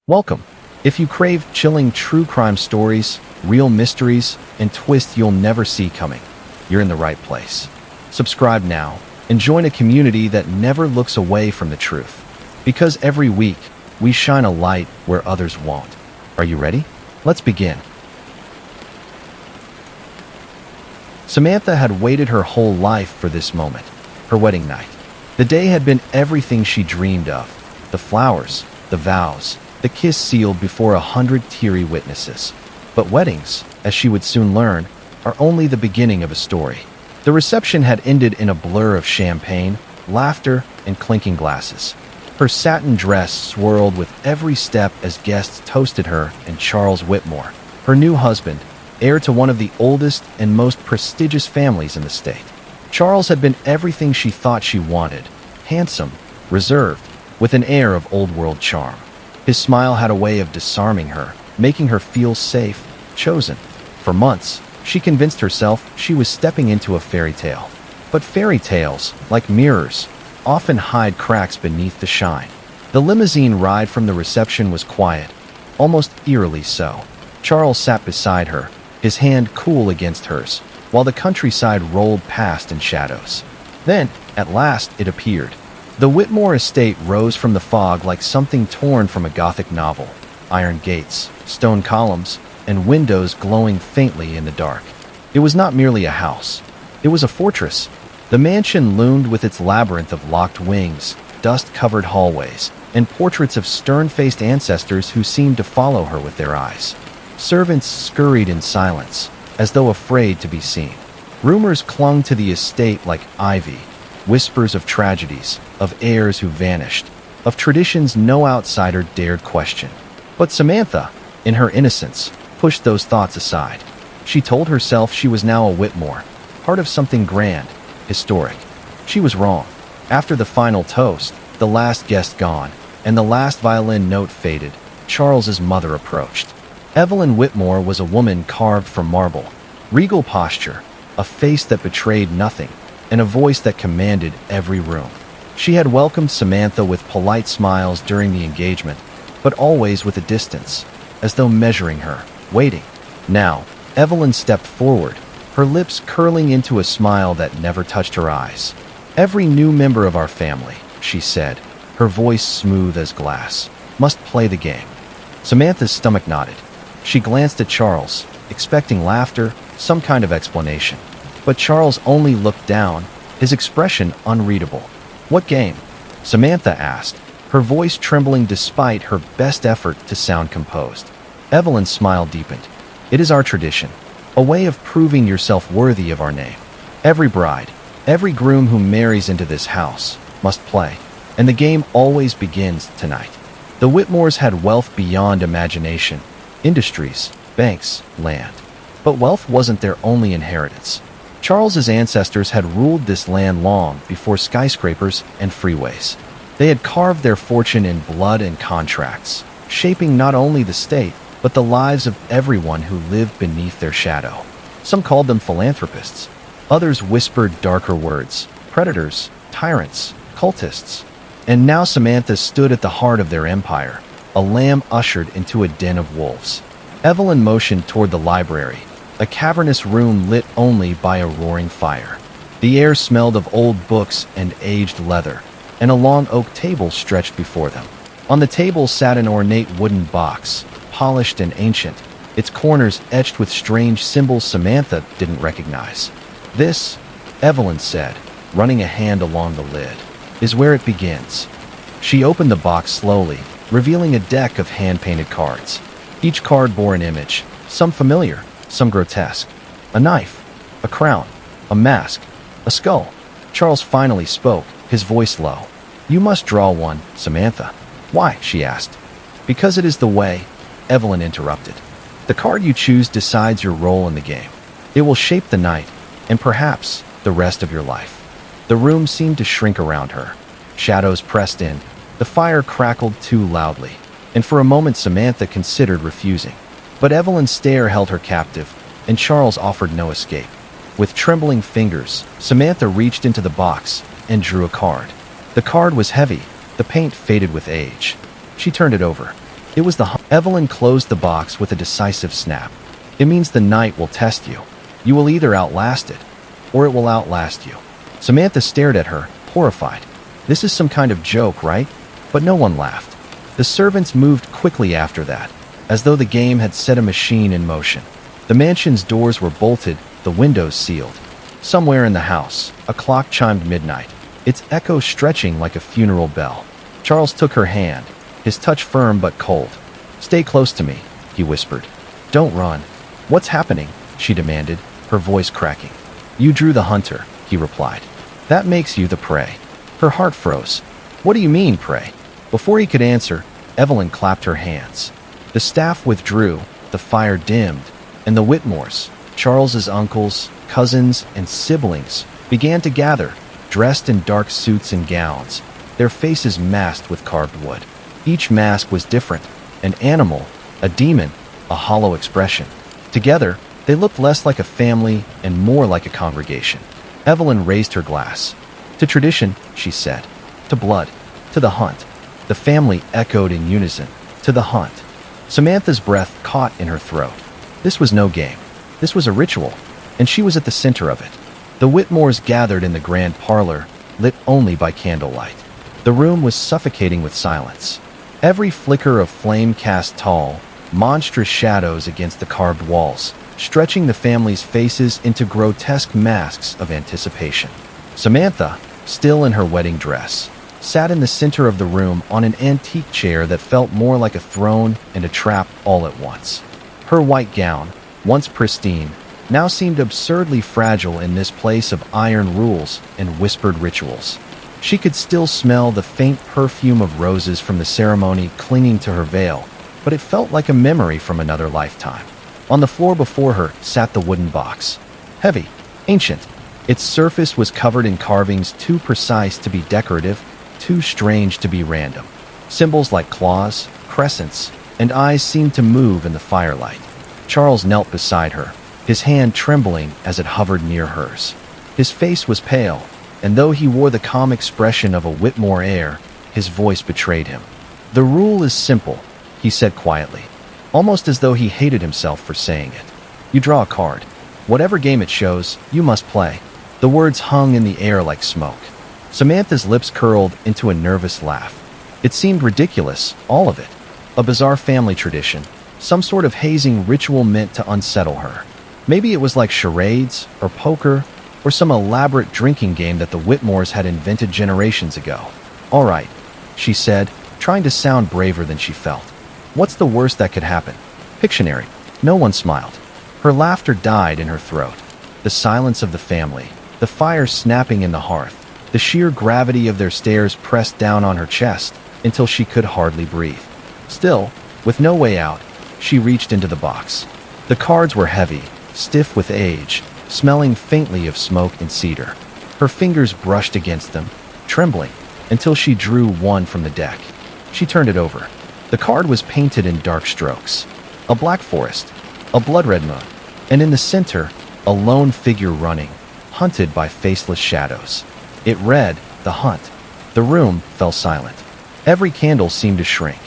Welcome. If you crave chilling true crime stories, real mysteries, and twists you'll never see coming, you're in the right place. Subscribe now and join a community that never looks away from the truth. Because every week, we shine a light where others won't. Are you ready? Let's begin. Samantha had waited her whole life for this moment, her wedding night. The day had been everything she dreamed of. The flowers, the vows, the kiss sealed before 100 teary witnesses. But weddings, as she would soon learn, are only the beginning of a story. The reception had ended in a blur of champagne, laughter, and clinking glasses. Her satin dress swirled with every step as guests toasted her and Charles Whitmore, her new husband, heir to one of the oldest and most prestigious families in the state. Charles had been everything she thought she wanted: handsome, reserved, with an air of old-world charm. His smile had a way of disarming her, making her feel safe, chosen. For months, she convinced herself she was stepping into a fairy tale. But fairy tales, like mirrors, often hide cracks beneath the shine. The limousine ride from the reception was quiet, almost eerily so. Charles sat beside her, his hand cool against hers, while the countryside rolled past in shadows. Then, at last, it appeared. The Whitmore estate rose from the fog like something torn from a Gothic novel. Iron gates, stone columns, and windows glowing faintly in the dark. It was not merely a house. It was a fortress. The mansion loomed with its labyrinth of locked wings, dust-covered hallways, and portraits of stern-faced ancestors who seemed to follow her with their eyes. Servants scurried in silence, as though afraid to be seen. Rumors clung to the estate like ivy, whispers of tragedies, of heirs who vanished, of traditions no outsider dared question. But Samantha, in her innocence, pushed those thoughts aside. She told herself she was now a Whitmore, part of something grand, historic. She was wrong. After the final toast, the last guest gone, and the last violin note faded, Charles's mother approached. Evelyn Whitmore was a woman carved from marble, regal posture, a face that betrayed nothing, and a voice that commanded every room. She had welcomed Samantha with polite smiles during the engagement, but always with a distance, as though measuring her, waiting. Now, Evelyn stepped forward, her lips curling into a smile that never touched her eyes. "Every new member of our family," she said, her voice smooth as glass, "must play the game." Samantha's stomach nodded. She glanced at Charles, expecting laughter, some kind of explanation. But Charles only looked down, his expression unreadable. "What game?" Samantha asked, her voice trembling despite her best effort to sound composed. Evelyn's smile deepened. "It is our tradition, a way of proving yourself worthy of our name. Every bride, every groom who marries into this house, must play, and the game always begins tonight." The Whitmores had wealth beyond imagination, industries, banks, land. But wealth wasn't their only inheritance. Charles's ancestors had ruled this land long before skyscrapers and freeways. They had carved their fortune in blood and contracts, shaping not only the state, but the lives of everyone who lived beneath their shadow. Some called them philanthropists. Others whispered darker words: predators, tyrants, cultists. And now Samantha stood at the heart of their empire, a lamb ushered into a den of wolves. Evelyn motioned toward the library, a cavernous room lit only by a roaring fire. The air smelled of old books and aged leather, and a long oak table stretched before them. On the table sat an ornate wooden box, polished and ancient, its corners etched with strange symbols Samantha didn't recognize. "This," Evelyn said, running a hand along the lid, "is where it begins." She opened the box slowly, revealing a deck of hand-painted cards. Each card bore an image, some familiar, some grotesque. A knife, a crown, a mask, a skull. Charles finally spoke, his voice low. "You must draw one, Samantha." "Why?" she asked. "Because it is the way," Evelyn interrupted. "The card you choose decides your role in the game. It will shape the night, and perhaps the rest of your life." The room seemed to shrink around her. Shadows pressed in. The fire crackled too loudly, and for a moment Samantha considered refusing. But Evelyn's stare held her captive, and Charles offered no escape. With trembling fingers, Samantha reached into the box and drew a card. The card was heavy, the paint faded with age. She turned it over. It was the Evelyn closed the box with a decisive snap. It means the night will test you. You will either outlast it, or it will outlast you. Samantha stared at her, horrified. This is some kind of joke, right? But no one laughed. The servants moved quickly after that, as though the game had set a machine in motion. The mansion's doors were bolted, the windows sealed. Somewhere in the house, a clock chimed midnight, its echo stretching like a funeral bell. Charles took her hand, his touch firm but cold. "Stay close to me," he whispered. "Don't run." "What's happening?" she demanded, her voice cracking. "You drew the hunter," he replied. "That makes you the prey." Her heart froze. "What do you mean, prey?" Before he could answer, Evelyn clapped her hands. The staff withdrew, the fire dimmed, and the Whitmores, Charles's uncles, cousins, and siblings, began to gather, dressed in dark suits and gowns, their faces masked with carved wood. Each mask was different, an animal, a demon, a hollow expression. Together, they looked less like a family and more like a congregation. Evelyn raised her glass. "To tradition," she said. "To blood. To the hunt." The family echoed in unison. "To the hunt." Samantha's breath caught in her throat. This was no game. This was a ritual, and she was at the center of it. The Whitmores gathered in the grand parlor, lit only by candlelight. The room was suffocating with silence. Every flicker of flame cast tall, monstrous shadows against the carved walls, stretching the family's faces into grotesque masks of anticipation. Samantha, still in her wedding dress, sat in the center of the room on an antique chair that felt more like a throne and a trap all at once. Her white gown, once pristine, now seemed absurdly fragile in this place of iron rules and whispered rituals. She could still smell the faint perfume of roses from the ceremony clinging to her veil, but it felt like a memory from another lifetime. On the floor before her sat the wooden box. Heavy, ancient. Its surface was covered in carvings too precise to be decorative, too strange to be random. Symbols like claws, crescents, and eyes seemed to move in the firelight. Charles knelt beside her, his hand trembling as it hovered near hers. His face was pale, and though he wore the calm expression of a Whitmore heir, his voice betrayed him. "The rule is simple," he said quietly, almost as though he hated himself for saying it. "You draw a card. Whatever game it shows, you must play." The words hung in the air like smoke. Samantha's lips curled into a nervous laugh. It seemed ridiculous, all of it. A bizarre family tradition, some sort of hazing ritual meant to unsettle her. Maybe it was like charades, or poker, or some elaborate drinking game that the Whitmores had invented generations ago. "All right," she said, trying to sound braver than she felt. "What's the worst that could happen?" Pictionary. No one smiled. Her laughter died in her throat. The silence of the family, the fire snapping in the hearth, the sheer gravity of their stares pressed down on her chest until she could hardly breathe. Still, with no way out, she reached into the box. The cards were heavy, stiff with age, smelling faintly of smoke and cedar. Her fingers brushed against them, trembling, until she drew one from the deck. She turned it over. The card was painted in dark strokes. A black forest, a blood-red moon, and in the center, a lone figure running, hunted by faceless shadows. It read, "The Hunt." The room fell silent. Every candle seemed to shrink.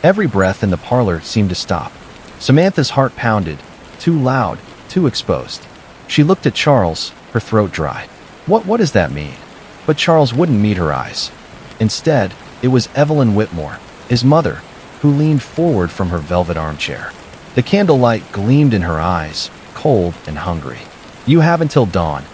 Every breath in the parlor seemed to stop. Samantha's heart pounded, too loud, too exposed. She looked at Charles, her throat dry. What does that mean? But Charles wouldn't meet her eyes. Instead, it was Evelyn Whitmore, his mother, who leaned forward from her velvet armchair. The candlelight gleamed in her eyes, cold and hungry. "You have until dawn,"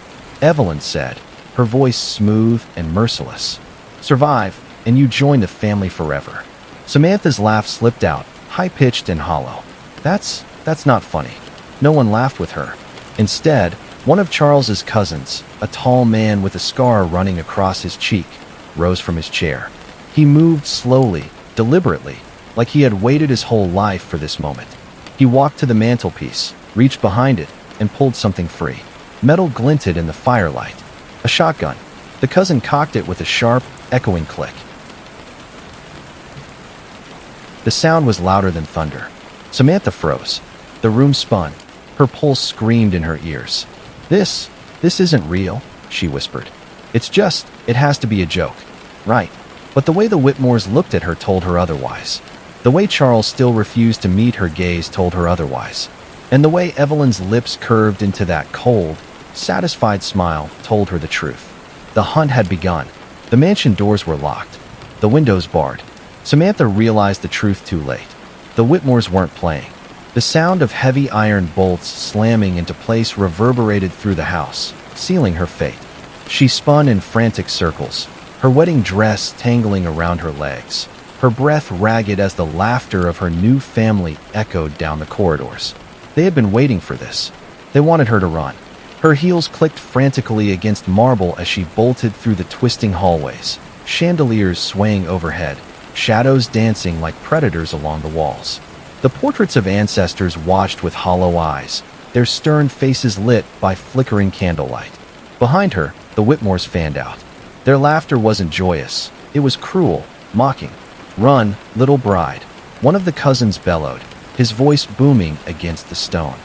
Evelyn said, her voice smooth and merciless. "Survive, and you join the family forever." Samantha's laugh slipped out, high-pitched and hollow. That's not funny." No one laughed with her. Instead, one of Charles's cousins, a tall man with a scar running across his cheek, rose from his chair. He moved slowly, deliberately, like he had waited his whole life for this moment. He walked to the mantelpiece, reached behind it, and pulled something free. Metal glinted in the firelight. A shotgun. The cousin cocked it with a sharp, echoing click. The sound was louder than thunder. Samantha froze. The room spun. Her pulse screamed in her ears. This isn't real," she whispered. It has to be a joke." "Right." But the way the Whitmores looked at her told her otherwise. The way Charles still refused to meet her gaze told her otherwise. And the way Evelyn's lips curved into that cold, satisfied smile told her the truth. The hunt had begun. The mansion doors were locked, the windows barred. Samantha realized the truth too late. The Whitmores weren't playing. The sound of heavy iron bolts slamming into place reverberated through the house, sealing her fate. She spun in frantic circles, her wedding dress tangling around her legs, her breath ragged as the laughter of her new family echoed down the corridors. They had been waiting for this. They wanted her to run. Her heels clicked frantically against marble as she bolted through the twisting hallways, chandeliers swaying overhead, shadows dancing like predators along the walls. The portraits of ancestors watched with hollow eyes, their stern faces lit by flickering candlelight. Behind her, the Whitmores fanned out. Their laughter wasn't joyous. It was cruel, mocking. "Run, little bride," one of the cousins bellowed, his voice booming against the stone.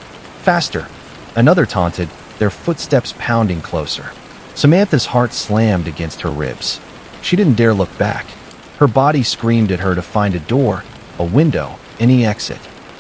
"Faster," another taunted, their footsteps pounding closer. Samantha's heart slammed against her ribs. She didn't dare look back. Her body screamed at her to find a door, a window, any exit.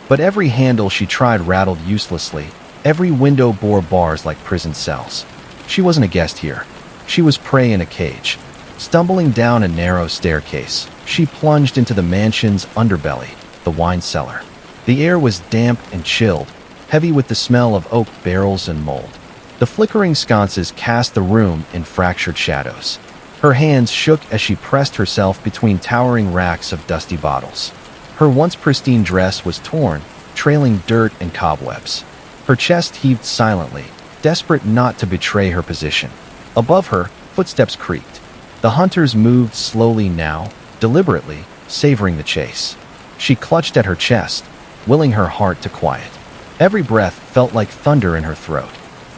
But every handle she tried rattled uselessly. Every window bore bars like prison cells. She wasn't a guest here. She was prey in a cage. Stumbling down a narrow staircase, she plunged into the mansion's underbelly, the wine cellar. The air was damp and chilled, heavy with the smell of oak barrels and mold. The flickering sconces cast the room in fractured shadows. Her hands shook as she pressed herself between towering racks of dusty bottles. Her once pristine dress was torn, trailing dirt and cobwebs. Her chest heaved silently, desperate not to betray her position. Above her, footsteps creaked. The hunters moved slowly now, deliberately, savoring the chase. She clutched at her chest, willing her heart to quiet. Every breath felt like thunder in her throat.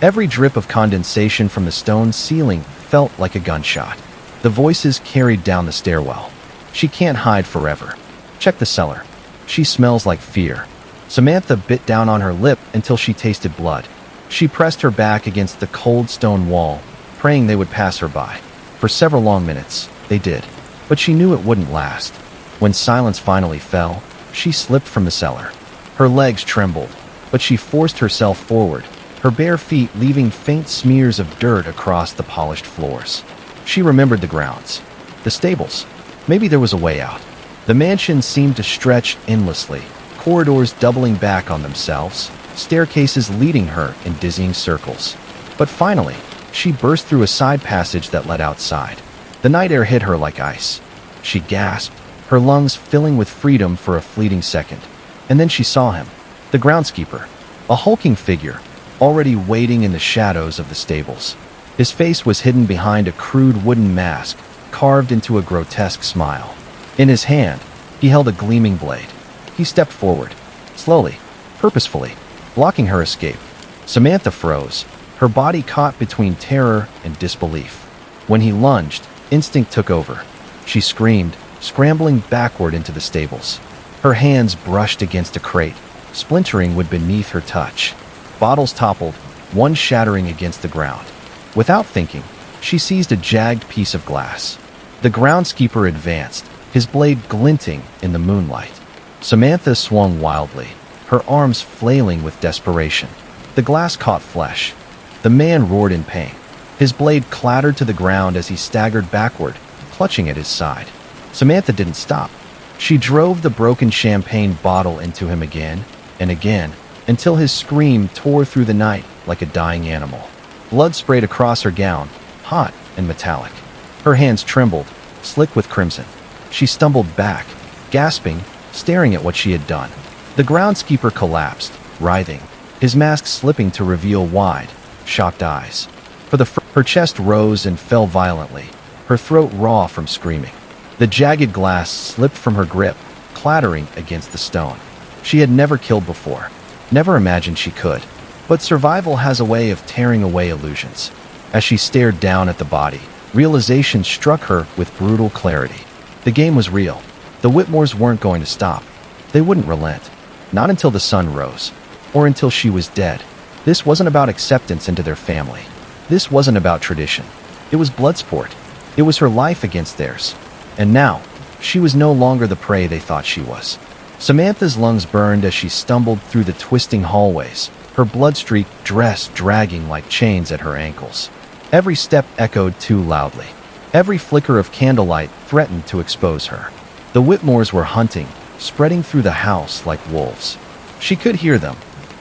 Every drip of condensation from the stone ceiling felt like a gunshot. The voices carried down the stairwell. "She can't hide forever. Check the cellar. She smells like fear." Samantha bit down on her lip until she tasted blood. She pressed her back against the cold stone wall, praying they would pass her by. For several long minutes, they did. But she knew it wouldn't last. When silence finally fell, she slipped from the cellar. Her legs trembled, but she forced herself forward, her bare feet leaving faint smears of dirt across the polished floors. She remembered the grounds, the stables. Maybe there was a way out. The mansion seemed to stretch endlessly, corridors doubling back on themselves, staircases leading her in dizzying circles. But finally, she burst through a side passage that led outside. The night air hit her like ice. She gasped, her lungs filling with freedom for a fleeting second. And then she saw him, the groundskeeper, a hulking figure, already waiting in the shadows of the stables. His face was hidden behind a crude wooden mask, carved into a grotesque smile. In his hand, he held a gleaming blade. He stepped forward, slowly, purposefully, blocking her escape. Samantha froze, her body caught between terror and disbelief. When he lunged, instinct took over. She screamed, scrambling backward into the stables. Her hands brushed against a crate, splintering wood beneath her touch. Bottles toppled, one shattering against the ground. Without thinking, she seized a jagged piece of glass. The groundskeeper advanced, his blade glinting in the moonlight. Samantha swung wildly, her arms flailing with desperation. The glass caught flesh. The man roared in pain. His blade clattered to the ground as he staggered backward, clutching at his side. Samantha didn't stop. She drove the broken champagne bottle into him again and again, until his scream tore through the night like a dying animal. Blood sprayed across her gown, hot and metallic. Her hands trembled, slick with crimson. She stumbled back, gasping, staring at what she had done. The groundskeeper collapsed, writhing, his mask slipping to reveal wide, shocked eyes. Her chest rose and fell violently, her throat raw from screaming. The jagged glass slipped from her grip, clattering against the stone. She had never killed before, never imagined she could. But survival has a way of tearing away illusions. As she stared down at the body, realization struck her with brutal clarity. The game was real. The Whitmores weren't going to stop. They wouldn't relent. Not until the sun rose, or until she was dead. This wasn't about acceptance into their family. This wasn't about tradition. It was blood sport. It was her life against theirs. And now, she was no longer the prey they thought she was. Samantha's lungs burned as she stumbled through the twisting hallways, her blood-streaked dress dragging like chains at her ankles. Every step echoed too loudly. Every flicker of candlelight threatened to expose her. The Whitmores were hunting, spreading through the house like wolves. She could hear them,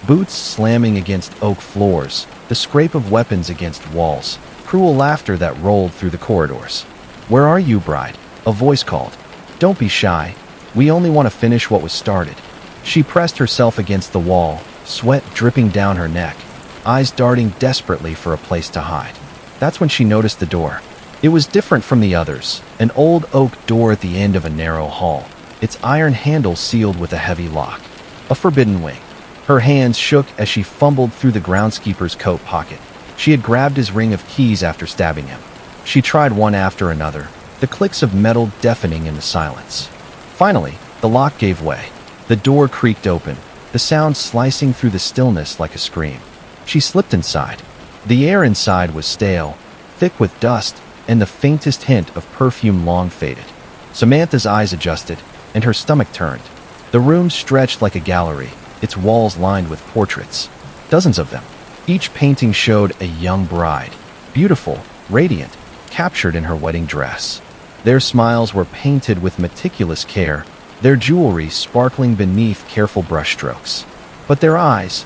boots slamming against oak floors, the scrape of weapons against walls, cruel laughter that rolled through the corridors. "Where are you, bride?" a voice called. "Don't be shy. We only want to finish what was started." She pressed herself against the wall, sweat dripping down her neck, eyes darting desperately for a place to hide. That's when she noticed the door. It was different from the others, an old oak door at the end of a narrow hall, its iron handle sealed with a heavy lock. A forbidden wing. Her hands shook as she fumbled through the groundskeeper's coat pocket. She had grabbed his ring of keys after stabbing him. She tried one after another, the clicks of metal deafening in the silence. Finally, the lock gave way. The door creaked open, the sound slicing through the stillness like a scream. She slipped inside. The air inside was stale, thick with dust, and the faintest hint of perfume long faded. Samantha's eyes adjusted, and her stomach turned. The room stretched like a gallery, its walls lined with portraits. Dozens of them. Each painting showed a young bride, beautiful, radiant, captured in her wedding dress. Their smiles were painted with meticulous care, their jewelry sparkling beneath careful brushstrokes. But their eyes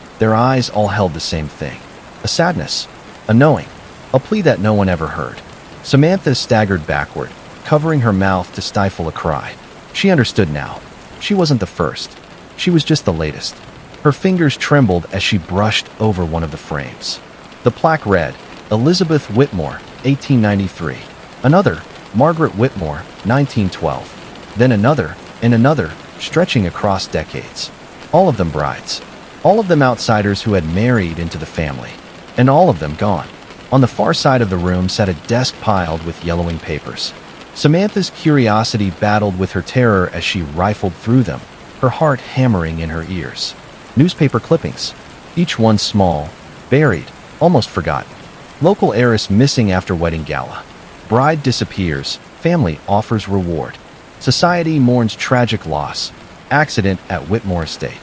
all held the same thing. A sadness, a knowing, a plea that no one ever heard. Samantha staggered backward, covering her mouth to stifle a cry. She understood now. She wasn't the first. She was just the latest. Her fingers trembled as she brushed over one of the frames. The plaque read, Elizabeth Whitmore, 1893. Another, Margaret Whitmore, 1912. Then another, and another, stretching across decades. All of them brides. All of them outsiders who had married into the family. And all of them gone. On the far side of the room sat a desk piled with yellowing papers. Samantha's curiosity battled with her terror as she rifled through them, her heart hammering in her ears. Newspaper clippings, each one small, buried, almost forgotten. Local heiress missing after wedding gala. Bride disappears, family offers reward. Society mourns tragic loss, accident at Whitmore Estate.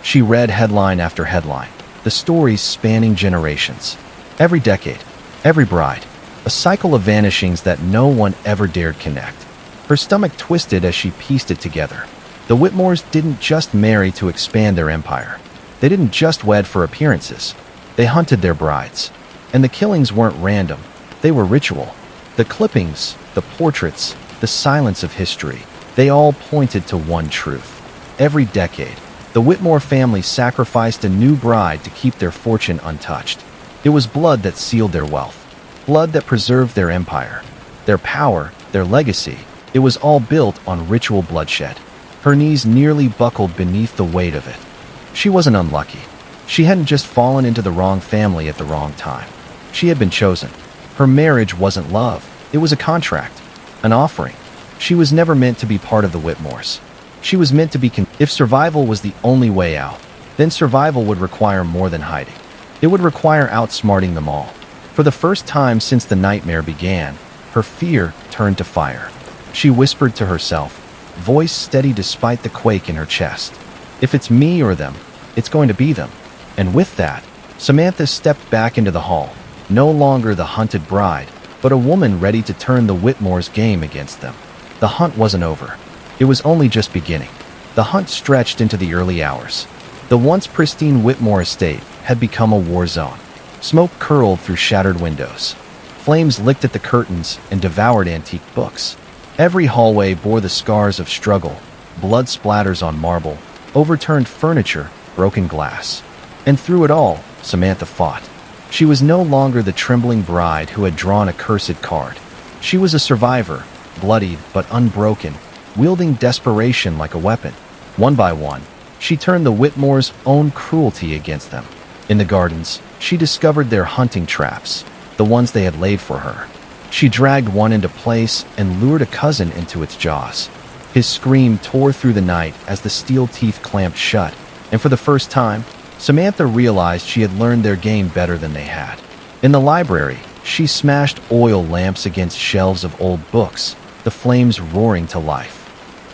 She read headline after headline, the stories spanning generations. Every decade, every bride, a cycle of vanishings that no one ever dared connect. Her stomach twisted as she pieced it together. The Whitmores didn't just marry to expand their empire. They didn't just wed for appearances. They hunted their brides. And the killings weren't random. They were ritual. The clippings, the portraits, the silence of history, they all pointed to one truth. Every decade, the Whitmore family sacrificed a new bride to keep their fortune untouched. It was blood that sealed their wealth. Blood that preserved their empire, their power, their legacy. It was all built on ritual bloodshed. Her knees nearly buckled beneath the weight of it. She wasn't unlucky. She hadn't just fallen into the wrong family at the wrong time. She had been chosen. Her marriage wasn't love. It was a contract, an offering. She was never meant to be part of the Whitmores. She was meant to be if survival was the only way out, then survival would require more than hiding. It would require outsmarting them all. For the first time since the nightmare began, her fear turned to fire. She whispered to herself, voice steady despite the quake in her chest. If it's me or them, it's going to be them. And with that, Samantha stepped back into the hall, no longer the hunted bride, but a woman ready to turn the Whitmores' game against them. The hunt wasn't over. It was only just beginning. The hunt stretched into the early hours. The once pristine Whitmore estate had become a war zone. Smoke curled through shattered windows. Flames licked at the curtains and devoured antique books. Every hallway bore the scars of struggle, blood splatters on marble, overturned furniture, broken glass. And through it all, Samantha fought. She was no longer the trembling bride who had drawn a cursed card. She was a survivor, bloodied but unbroken, wielding desperation like a weapon. One by one, she turned the Whitmores' own cruelty against them. In the gardens, she discovered their hunting traps, the ones they had laid for her. She dragged one into place and lured a cousin into its jaws. His scream tore through the night as the steel teeth clamped shut, and for the first time, Samantha realized she had learned their game better than they had. In the library, she smashed oil lamps against shelves of old books, the flames roaring to life.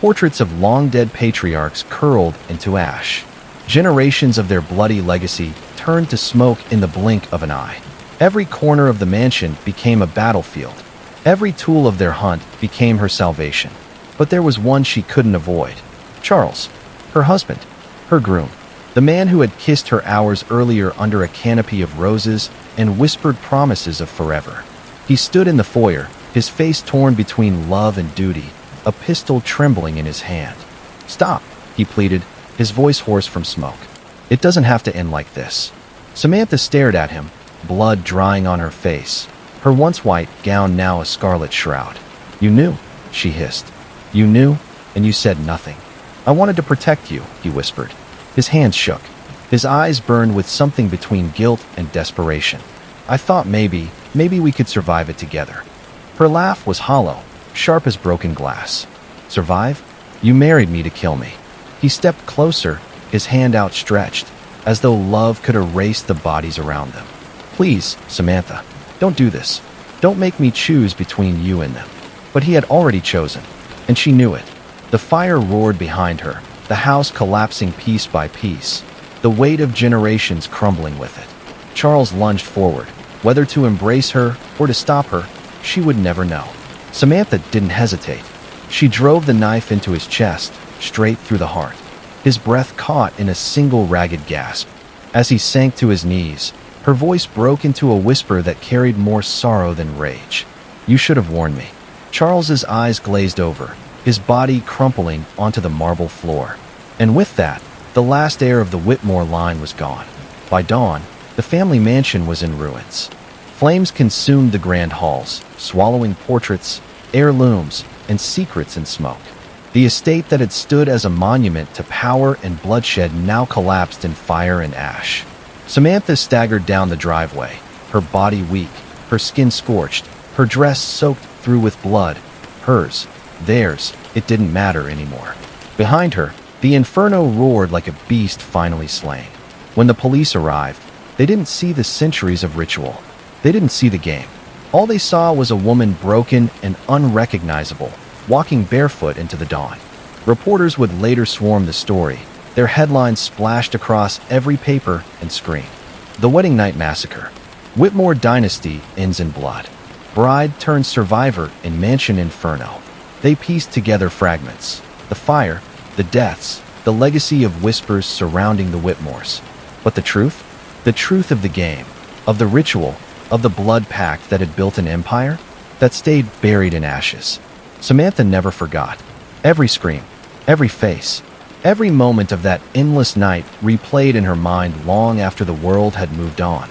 Portraits of long-dead patriarchs curled into ash. Generations of their bloody legacy turned to smoke in the blink of an eye. Every corner of the mansion became a battlefield. Every tool of their hunt became her salvation. But there was one she couldn't avoid. Charles, her husband, her groom, the man who had kissed her hours earlier under a canopy of roses and whispered promises of forever. He stood in the foyer, his face torn between love and duty, a pistol trembling in his hand. "Stop," he pleaded, his voice hoarse from smoke. "It doesn't have to end like this." Samantha stared at him, blood drying on her face, her once white gown now a scarlet shroud. "You knew," she hissed. "You knew, and you said nothing." "I wanted to protect you," he whispered. His hands shook. His eyes burned with something between guilt and desperation. "I thought maybe we could survive it together." Her laugh was hollow, sharp as broken glass. "Survive? You married me to kill me." He stepped closer, his hand outstretched, as though love could erase the bodies around them. "Please, Samantha, don't do this. Don't make me choose between you and them." But he had already chosen, and she knew it. The fire roared behind her, the house collapsing piece by piece, the weight of generations crumbling with it. Charles lunged forward. Whether to embrace her or to stop her, she would never know. Samantha didn't hesitate. She drove the knife into his chest, straight through the heart. His breath caught in a single ragged gasp. As he sank to his knees, her voice broke into a whisper that carried more sorrow than rage. "You should have warned me." Charles's eyes glazed over, his body crumpling onto the marble floor. And with that, the last heir of the Whitmore line was gone. By dawn, the family mansion was in ruins. Flames consumed the grand halls, swallowing portraits, heirlooms, and secrets in smoke. The estate that had stood as a monument to power and bloodshed now collapsed in fire and ash. Samantha staggered down the driveway, her body weak, her skin scorched, her dress soaked through with blood. Hers, theirs, it didn't matter anymore. Behind her, the inferno roared like a beast finally slain. When the police arrived, they didn't see the centuries of ritual. They didn't see the game. All they saw was a woman broken and unrecognizable, walking barefoot into the dawn. Reporters would later swarm the story, their headlines splashed across every paper and screen. The Wedding Night Massacre. Whitmore Dynasty ends in blood. Bride turns survivor in Mansion Inferno. They pieced together fragments. The fire, the deaths, the legacy of whispers surrounding the Whitmores. But the truth? The truth of the game, of the ritual, of the blood pact that had built an empire, that stayed buried in ashes. Samantha never forgot. Every scream, every face, every moment of that endless night replayed in her mind long after the world had moved on.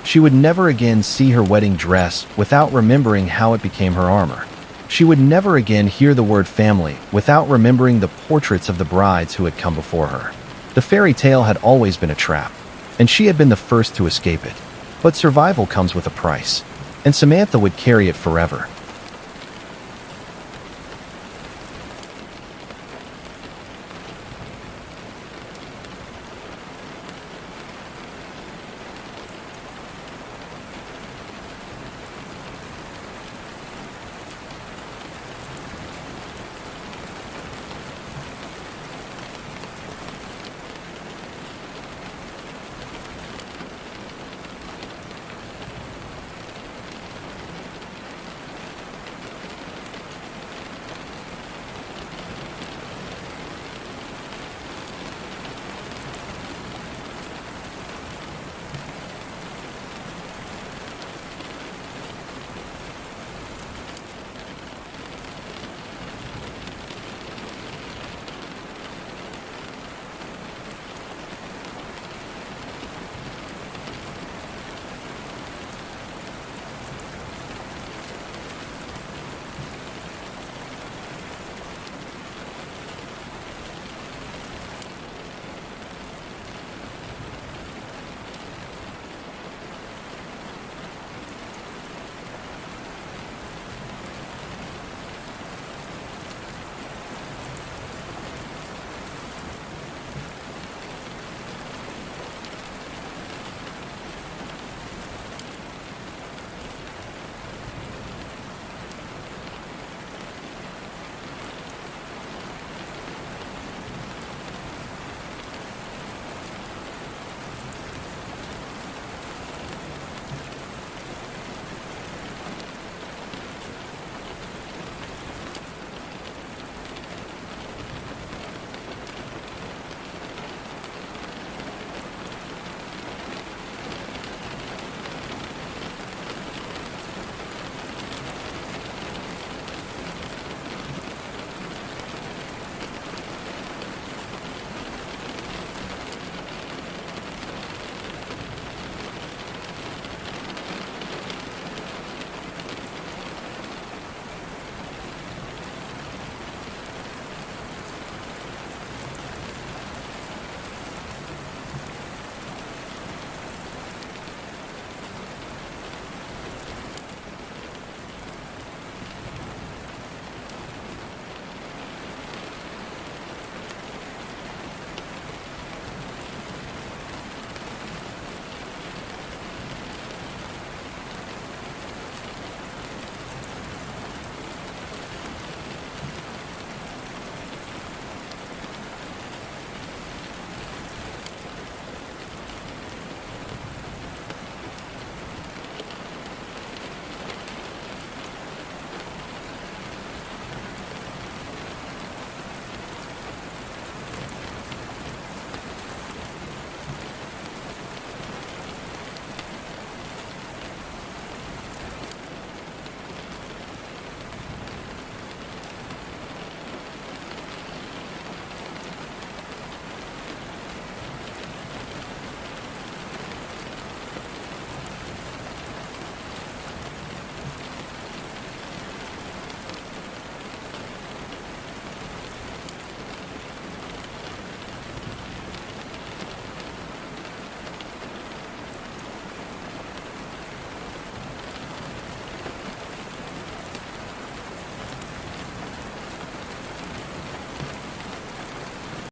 She would never again see her wedding dress without remembering how it became her armor. She would never again hear the word family without remembering the portraits of the brides who had come before her. The fairy tale had always been a trap, and she had been the first to escape it. But survival comes with a price, and Samantha would carry it forever.